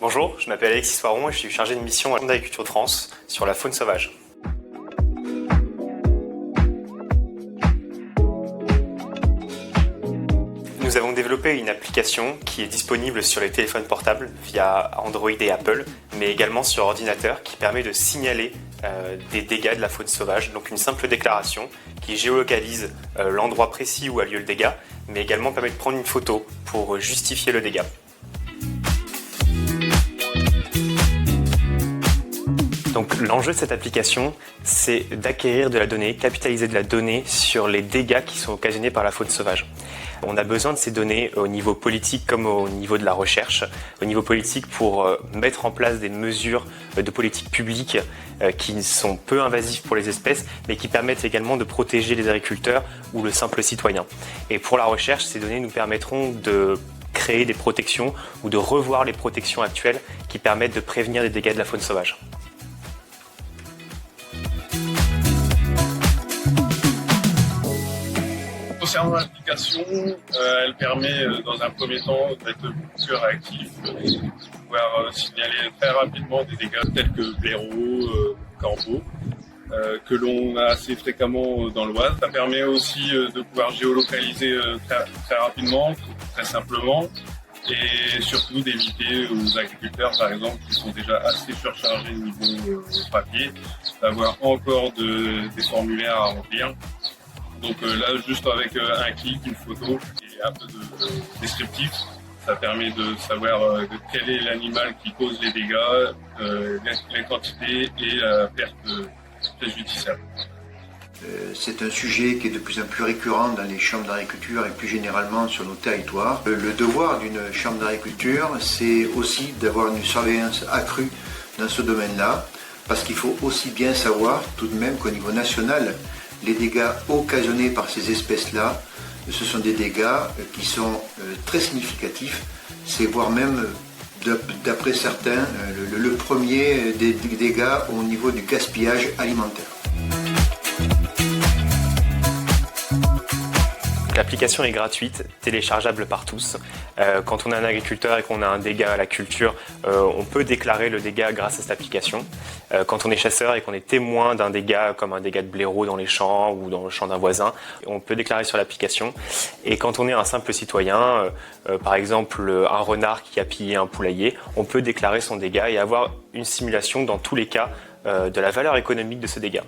Bonjour, je m'appelle Alexis Soiron et je suis chargé de mission à Chambre d'agriculture de France sur la faune sauvage. Nous avons développé une application qui est disponible sur les téléphones portables via Android et Apple, mais également sur ordinateur qui permet de signaler des dégâts de la faune sauvage. Donc une simple déclaration qui géolocalise l'endroit précis où a lieu le dégât, mais également permet de prendre une photo pour justifier le dégât. Donc l'enjeu de cette application, c'est d'acquérir de la donnée, capitaliser de la donnée sur les dégâts qui sont occasionnés par la faune sauvage. On a besoin de ces données au niveau politique comme au niveau de la recherche. Au niveau politique pour mettre en place des mesures de politique publique qui sont peu invasives pour les espèces, mais qui permettent également de protéger les agriculteurs ou le simple citoyen. Et pour la recherche, ces données nous permettront de créer des protections ou de revoir les protections actuelles qui permettent de prévenir les dégâts de la faune sauvage. Concernant l'application, elle permet dans un premier temps d'être beaucoup plus réactif, de pouvoir signaler très rapidement des dégâts tels que blaireaux, corbeaux, que l'on a assez fréquemment dans l'Oise. Ça permet aussi de pouvoir géolocaliser très rapidement, très simplement, et surtout d'éviter aux agriculteurs, par exemple, qui sont déjà assez surchargés niveau papier, d'avoir encore des formulaires à remplir. Donc là, juste avec un clic, une photo et un peu de descriptif, ça permet de savoir quel est l'animal qui cause les dégâts, les quantités et la perte préjudiciable. C'est un sujet qui est de plus en plus récurrent dans les chambres d'agriculture et plus généralement sur nos territoires. Le devoir d'une chambre d'agriculture, c'est aussi d'avoir une surveillance accrue dans ce domaine-là, parce qu'il faut aussi bien savoir tout de même qu'au niveau national, les dégâts occasionnés par ces espèces-là, ce sont des dégâts qui sont très significatifs. C'est voire même, d'après certains, le premier des dégâts au niveau du gaspillage alimentaire. L'application est gratuite, téléchargeable par tous. Quand on est un agriculteur et qu'on a un dégât à la culture, on peut déclarer le dégât grâce à cette application. Quand on est chasseur et qu'on est témoin d'un dégât comme un dégât de blaireau dans les champs ou dans le champ d'un voisin, on peut déclarer sur l'application. Et quand on est un simple citoyen, par exemple un renard qui a pillé un poulailler, on peut déclarer son dégât et avoir une simulation dans tous les cas de la valeur économique de ce dégât.